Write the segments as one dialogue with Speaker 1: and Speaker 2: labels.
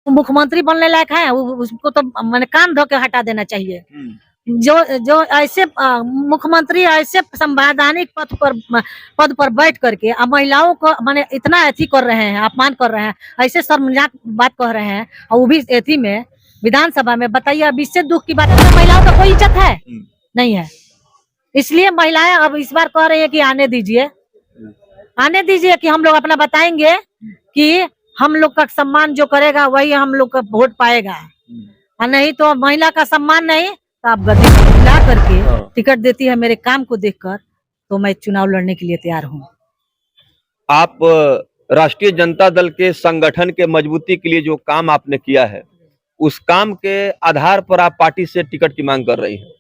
Speaker 1: मुख्यमंत्री बनने लायक है, उसको तो मैंने कान धो के हटा देना चाहिए। जो जो ऐसे मुख्यमंत्री ऐसे संवैधानिक पद पर बैठ करके महिलाओं को माने इतना अथी कर रहे हैं, अपमान कर रहे हैं, ऐसे शर्मनाक बात कह रहे हैं, और वो भी अथी में विधानसभा में। बताइए, अब इससे दुख की बात है, तो महिलाओं का कोई इज्जत है नहीं है। इसलिए महिलाएं अब इस बार कह रही है कि आने दीजिए, आने दीजिए, कि हम लोग अपना बताएंगे कि हम लोग का सम्मान जो करेगा वही हम लोग का वोट पाएगा, और नहीं तो महिला का सम्मान नहीं तो आप गद्दी ला करके टिकट देती है मेरे काम को देखकर, तो मैं चुनाव लड़ने के लिए तैयार हूँ।
Speaker 2: आप राष्ट्रीय जनता दल के संगठन के मजबूती के लिए जो काम आपने किया है, उस काम के आधार पर आप पार्टी से टिकट की मांग कर रही हैं।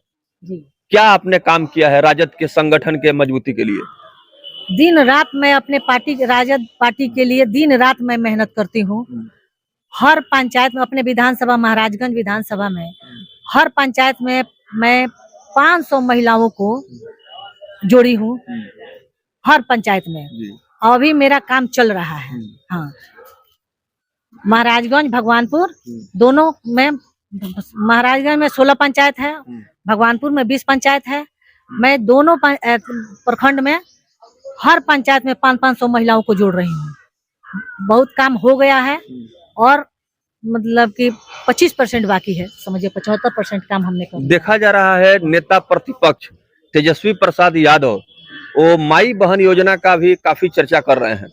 Speaker 1: जी,
Speaker 2: क्या आपने काम किया है राजद के संगठन के मजबूती के लिए?
Speaker 1: दिन रात मैं अपने राजद पार्टी के लिए दिन रात मैं मेहनत करती हूँ। हर पंचायत में, अपने विधानसभा महाराजगंज विधानसभा में हर पंचायत में मैं 500 महिलाओं को जोड़ी हूँ, हर पंचायत में। अभी मेरा काम चल रहा है। हाँ, महाराजगंज भगवानपुर दोनों में, महाराजगंज में 16 पंचायत है, भगवानपुर में 20 पंचायत है। मैं दोनों प्रखंड में हर पंचायत में 500 महिलाओं को जोड़ रही हूँ। बहुत काम हो गया है, और मतलब कि 25% बाकी है, समझिए 75% काम हमने कर।
Speaker 2: देखा जा रहा है नेता प्रतिपक्ष तेजस्वी प्रसाद यादव वो माई बहन योजना का भी काफी चर्चा कर रहे हैं,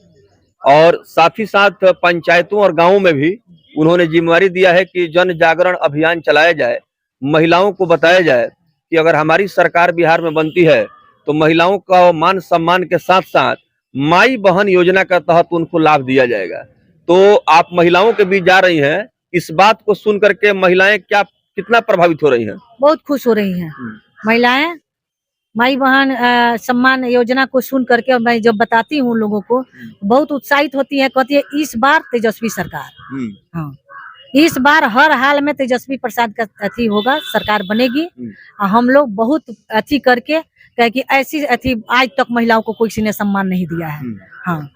Speaker 2: और साथ ही साथ पंचायतों और गांवों में भी उन्होंने जिम्मेवारी दिया है कि जन जागरण अभियान चलाया जाए, महिलाओं को बताया जाए कि अगर हमारी सरकार बिहार में बनती है तो महिलाओं का मान सम्मान के साथ साथ माई बहन योजना का तहत उनको लाभ दिया जाएगा। तो आप महिलाओं के बीच जा रही हैं, इस बात को सुन करके महिलाएं कितना प्रभावित हो रही हैं?
Speaker 1: बहुत खुश हो रही हैं महिलाएं। माई बहन सम्मान योजना को सुन करके मैं जब बताती हूँ लोगों को, बहुत उत्साहित होती है, कहती है इस बार तेजस्वी सरकार, हाँ इस बार हर हाल में तेजस्वी प्रसाद का अथी होगा, सरकार बनेगी। हम लोग बहुत अथी करके कहे कि ऐसी अथी आज तक महिलाओं को किसी ने सम्मान नहीं दिया है। हाँ,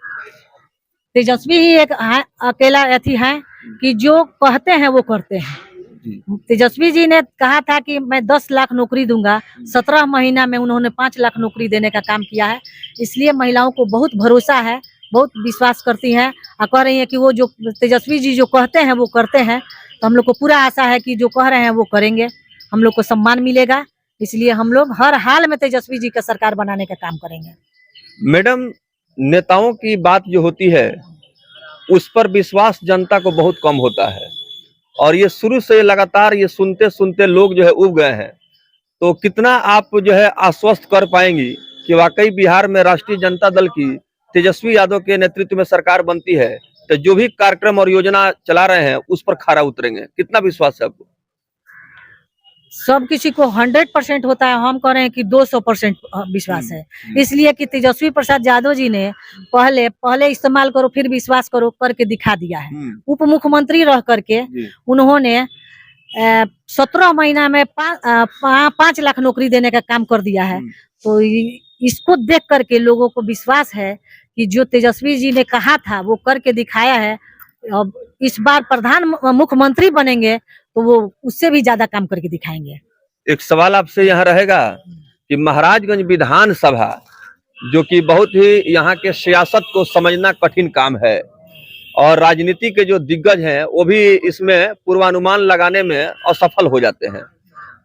Speaker 1: तेजस्वी ही एक अकेला अथी है कि जो कहते हैं वो करते हैं। तेजस्वी जी ने कहा था कि मैं 10 लाख नौकरी दूंगा, 17 महीना में उन्होंने 5 लाख नौकरी देने का काम किया है। इसलिए महिलाओं को बहुत भरोसा है, बहुत विश्वास करती हैं, और कह रही है कि वो जो तेजस्वी जी जो कहते हैं वो करते हैं। तो हम लोग को पूरा आशा है कि जो कह रहे हैं वो करेंगे, हम लोग को सम्मान मिलेगा। इसलिए हम लोग हर हाल में तेजस्वी जी का सरकार बनाने का काम करेंगे।
Speaker 2: मैडम, नेताओं की बात जो होती है उस पर विश्वास जनता को बहुत कम होता है, और ये शुरू से लगातार ये सुनते सुनते लोग जो है उब गए हैं। तो कितना आप जो है आश्वस्त कर पाएंगी कि वाकई बिहार में राष्ट्रीय जनता दल की तेजस्वी यादव के नेतृत्व में सरकार बनती है तो जो भी कार्यक्रम और योजना चला रहे हैं उस पर खरा उतरेंगे? कितना विश्वास है आपको?
Speaker 1: सब किसी को 100% होता है, हम कह रहे हैं कि 200% विश्वास है। इसलिए कि तेजस्वी प्रसाद यादव जी ने पहले इस्तेमाल करो फिर विश्वास करो करके दिखा दिया है। उप मुख्यमंत्री रह करके उन्होंने 17 महीना में 5 लाख नौकरी देने का काम कर दिया है। तो इसको देख करके लोगों को विश्वास है कि जो तेजस्वी जी ने कहा था वो करके दिखाया है। अब इस बार मुख्यमंत्री बनेंगे तो वो उससे भी ज्यादा काम करके दिखाएंगे।
Speaker 2: एक सवाल आपसे यहाँ रहेगा कि महाराजगंज विधानसभा जो कि बहुत ही यहाँ के सियासत को समझना कठिन काम है, और राजनीति के जो दिग्गज हैं वो भी इसमें पूर्वानुमान लगाने में असफल हो जाते हैं।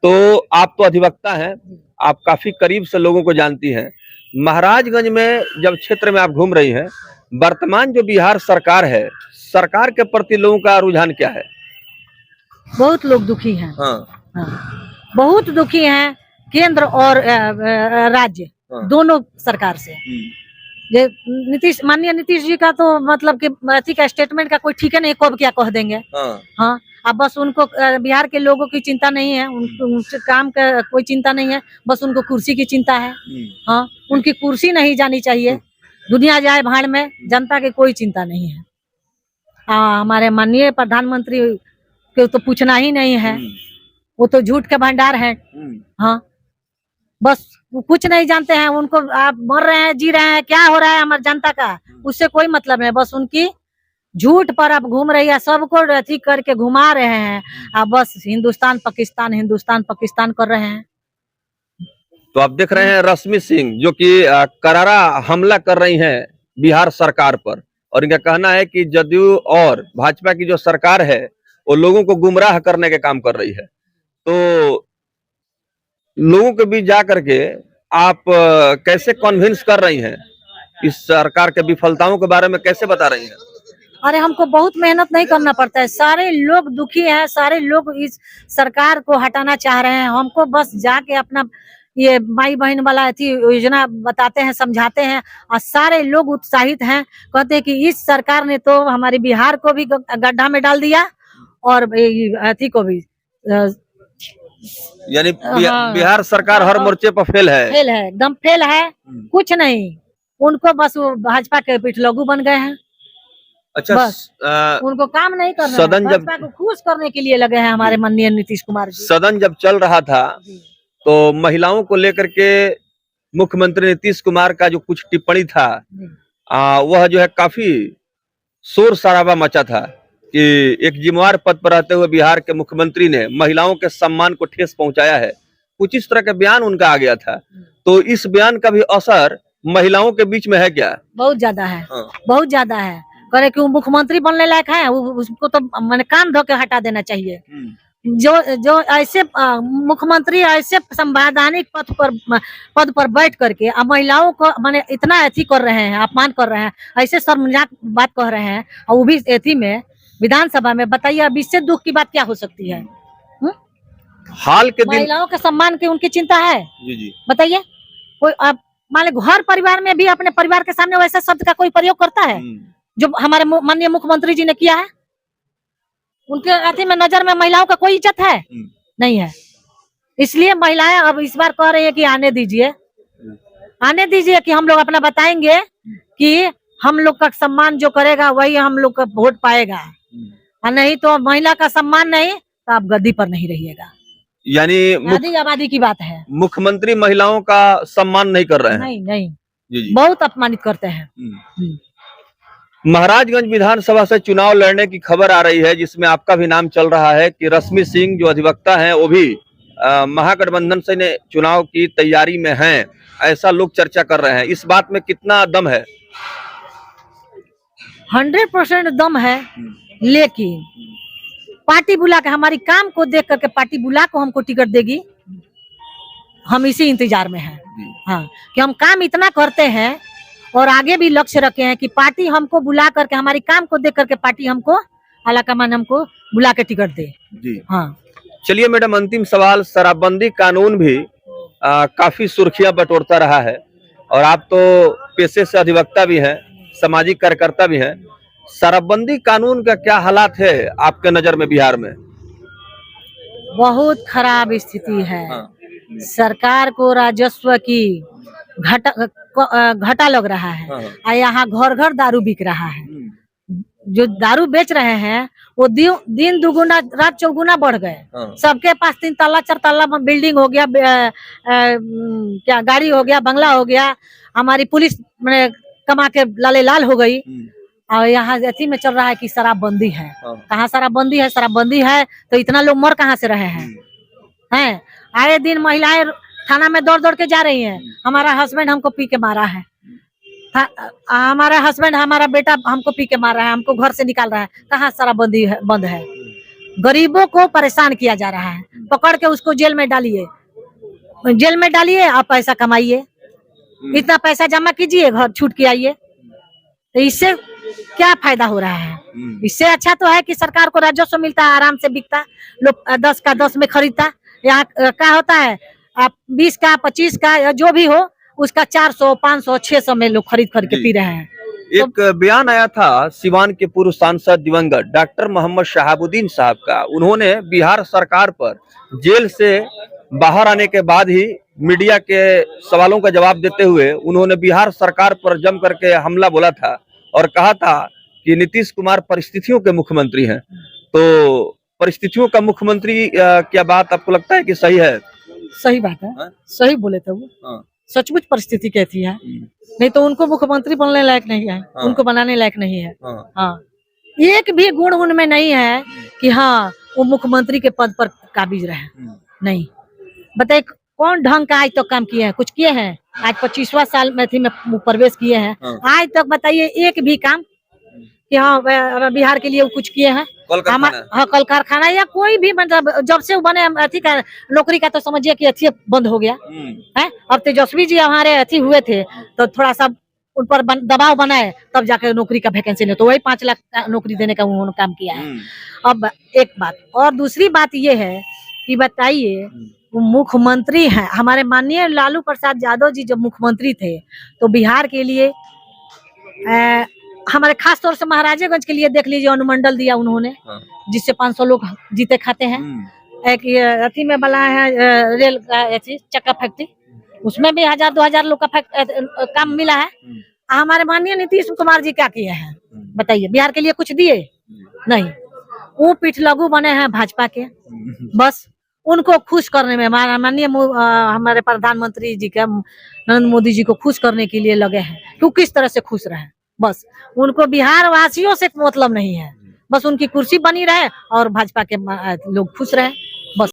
Speaker 2: तो आप तो अधिवक्ता हैं, आप काफी करीब से लोगों को जानती हैं। महाराजगंज में जब क्षेत्र में आप घूम रही हैं, वर्तमान जो बिहार सरकार है, सरकार के प्रति लोगों का रुझान क्या है?
Speaker 1: बहुत लोग दुखी हैं। हाँ, बहुत दुखी हैं, केंद्र और राज्य दोनों सरकार से। माननीय नीतीश जी का तो मतलब कि अथी का स्टेटमेंट का कोई ठीक है नहीं, कब क्या कह देंगे। हाँ, अब बस उनको बिहार के लोगों की चिंता नहीं है, उनके काम का कोई चिंता नहीं है, बस उनको कुर्सी की चिंता है। हाँ, उनकी कुर्सी नहीं जानी चाहिए, दुनिया जाए भाड़ में, जनता की कोई चिंता नहीं है। हमारे माननीय प्रधानमंत्री के तो पूछना ही नहीं है, वो तो झूठ के भंडार है। हाँ, बस कुछ नहीं जानते हैं, उनको आप मर रहे हैं जी रहे हैं, क्या हो रहा है हमारे जनता का उससे कोई मतलब नहीं, बस उनकी झूठ पर अब घूम रही है, सबको अथी करके घुमा रहे हैं। अब बस हिंदुस्तान पाकिस्तान कर रहे हैं।
Speaker 2: तो आप देख रहे हैं रश्मि सिंह जो कि करारा हमला कर रही हैं बिहार सरकार पर, और इनका कहना है कि जदयू और भाजपा की जो सरकार है वो लोगों को गुमराह करने के काम कर रही है। तो लोगों के बीच जा करके आप कैसे कन्विंस कर रही हैं, इस सरकार के विफलताओं के बारे में कैसे बता रही हैं?
Speaker 1: अरे हमको बहुत मेहनत नहीं करना पड़ता है, सारे लोग दुखी हैं, सारे लोग इस सरकार को हटाना चाह रहे हैं। हमको बस जाके अपना ये माई बहन वाला थी योजना बताते हैं, समझाते हैं, और सारे लोग उत्साहित हैं। कहते हैं कि इस सरकार ने तो हमारे बिहार को भी गड्ढा में डाल दिया और अथी को भी
Speaker 2: यानी
Speaker 1: हाँ।
Speaker 2: बिहार सरकार हर मोर्चे पर फेल है,
Speaker 1: एकदम फेल है। कुछ नहीं, उनको बस वो भाजपा के पिठलगू बन गए हैं।
Speaker 2: अच्छा
Speaker 1: बस उनको काम नहीं करना है,
Speaker 2: सदन जब
Speaker 1: भाजपा को खुश करने के लिए लगे हैं हमारे माननीय नीतीश कुमार जी।
Speaker 2: सदन जब चल रहा था तो महिलाओं को लेकर के मुख्यमंत्री नीतीश कुमार का जो कुछ टिप्पणी था वह जो है काफी शोर शराबा मचा था कि एक जिम्मेवार पद पर रहते हुए बिहार के मुख्यमंत्री ने महिलाओं के सम्मान को ठेस पहुंचाया है, कुछ इस तरह का बयान उनका आ गया था। तो इस बयान का भी असर महिलाओं के बीच में है क्या? बहुत
Speaker 1: ज्यादा है, बहुत ज्यादा है। करे कि वो मुख्यमंत्री बनने लायक है, उसको तो मैंने कान धो के हटा देना चाहिए। जो ऐसे मुख्यमंत्री ऐसे संवैधानिक पद पर बैठ करके महिलाओं को माने इतना अथी कर रहे हैं, अपमान कर रहे हैं, ऐसे शर्मनाक बात कह रहे हैं, और वो भी अथी में विधानसभा में। बताइए अब इससे दुख की बात क्या हो सकती है?
Speaker 2: हाल के दिन
Speaker 1: महिलाओं के सम्मान की उनकी चिंता है।
Speaker 2: जी
Speaker 1: बताइए, कोई मान लो घर परिवार में भी अपने परिवार के सामने वैसा शब्द का कोई प्रयोग करता है जो हमारे माननीय मुख्यमंत्री जी ने किया है? उनके अथी में नजर में महिलाओं का कोई इज्जत है? नहीं है। इसलिए महिलाएं अब इस बार कह रही है कि आने दीजिए, आने दीजिए, कि हम लोग अपना बताएंगे कि हम लोग का सम्मान जो करेगा वही हम लोग का वोट पाएगा, और नहीं तो महिला का सम्मान नहीं तो आप गद्दी पर नहीं रहिएगा।
Speaker 2: यानी
Speaker 1: आबादी की बात है।
Speaker 2: मुख्यमंत्री महिलाओं का सम्मान नहीं कर रहे हैं?
Speaker 1: नहीं
Speaker 2: जी।
Speaker 1: बहुत अपमानित करते हैं।
Speaker 2: महाराजगंज विधानसभा से चुनाव लड़ने की खबर आ रही है, जिसमें आपका भी नाम चल रहा है कि रश्मि सिंह जो अधिवक्ता हैं वो भी महागठबंधन से ने चुनाव की तैयारी में हैं, ऐसा लोग चर्चा कर रहे हैं। इस बात में कितना दम है?
Speaker 1: 100% दम है, लेकिन पार्टी बुला के हमारी काम को देख करके पार्टी बुला को हमको टिकट देगी, हम इसी इंतजार में हैं। हाँ, कि हम काम इतना करते हैं और आगे भी लक्ष्य रखे हैं कि पार्टी हमको बुला करके हमारी काम को देख करके पार्टी हमको आलाकमान हमको बुला के टिकट दे।
Speaker 2: जी
Speaker 1: हाँ।
Speaker 2: चलिए मैडम, अंतिम सवाल, शराबबंदी कानून भी काफी सुर्खियां बटोरता रहा है, और आप तो पेशे से अधिवक्ता भी हैं, सामाजिक कार्यकर्ता भी हैं। शराबबंदी कानून का क्या हालात है आपके नजर में बिहार में?
Speaker 1: बहुत खराब स्थिति है। सरकार को राजस्व की घाटा लग रहा है, और यहाँ घर घर दारू बिक रहा है। जो दारू बेच रहे हैं वो दिन दुगुना रात चौगुना बढ़ गए। सबके पास 3 तल्ला 4 तल्ला बिल्डिंग हो गया, क्या गाड़ी हो गया, बंगला हो गया। हमारी पुलिस कमा के लाले लाल हो गई, और यहाँ अथी में चल रहा है कि शराबबंदी है। कहाँ शराबबंदी है? शराबबंदी है तो इतना लोग मर कहाँ से रहे हैं? आए दिन महिलाएं थाना में दौड़ दौड़ के जा रही हैं, हमारा हस्बैंड हमको पी के मारा है, हमारा हस्बैंड हमारा बेटा हमको पी के मार रहा है, हमको घर से निकाल रहा है। कहाँ शराबबंदी बंद है? गरीबों को परेशान किया जा रहा है, पकड़ के उसको जेल में डालिए, जेल में डालिए, आप पैसा कमाइए, इतना पैसा जमा कीजिए, घर छूट के आइए। तो इससे क्या फायदा हो रहा है? इससे अच्छा तो है कि सरकार को राजस्व मिलता है, आराम से बिकता, लोग 10 का 10 में खरीदता। यहाँ क्या होता है, आप 20 का 25 का जो भी हो उसका 400 500 600 में लोग खरीद के पी रहे हैं।
Speaker 2: एक बयान आया था सिवान के पूर्व सांसद दिवंगत डॉक्टर मोहम्मद शहाबुद्दीन साहब का। उन्होंने बिहार सरकार पर जेल से बाहर आने के बाद ही मीडिया के सवालों का जवाब देते हुए उन्होंने बिहार सरकार पर जम करके हमला बोला था, और कहा था कि नीतीश कुमार परिस्थितियों के मुख्यमंत्री हैं। तो परिस्थितियों का मुख्यमंत्री क्या बात आपको लगता है कि सही है?
Speaker 1: सही बात है, सही बोले थे वो। सचमुच परिस्थिति कैसी है, नहीं तो उनको मुख्यमंत्री बनने लायक नहीं है, उनको बनाने लायक नहीं है। हाँ। एक भी गुण उनमें नहीं है कि हाँ वो मुख्यमंत्री के पद पर काबिज रहे। नहीं, बताइए कौन ढंग का आज तक काम किए हैं? कुछ किए हैं? आज 25वां साल में थी में प्रवेश किए हैं, आज तक बताइए एक भी काम कि हाँ बिहार के लिए वो कुछ किए हैं? हाँ, कल कारखाना या कोई भी, मतलब जब से वो बने अथी का नौकरी का, तो समझिए कि अथी बंद हो गया है। अब तेजस्वी जी हमारे अथी हुए थे तो थोड़ा सा उन पर दबाव बनाए, तब जाकर नौकरी का वैकेंसी नहीं, तो वही 5 लाख नौकरी देने का उन्होंने काम किया है। अब एक बात और दूसरी बात ये है कि बताइए वो मुख्यमंत्री हैं हमारे माननीय लालू प्रसाद यादव जी, जब मुख्यमंत्री थे तो बिहार के लिए हमारे खास तौर से महाराजेगंज के लिए देख लीजिए अनुमंडल दिया उन्होंने, जिससे 500 लोग जीते खाते हैं। एक अथी में बना है रेल का चक्का फैक्ट्री, उसमें भी 1000-2000 लोग का काम मिला है। हमारे माननीय नीतीश कुमार जी क्या किए हैं बताइए? बिहार के लिए कुछ दिए? नहीं। वो पीठ लघु बने हैं भाजपा के, बस उनको खुश करने में माननीय हमारे प्रधानमंत्री जी का नरेंद्र मोदी जी को खुश करने के लिए लगे हैं कि वो किस तरह से खुश रहे। बस उनको बिहार वासियों से मतलब नहीं है, बस उनकी कुर्सी बनी रहे और भाजपा के लोग खुश रहे।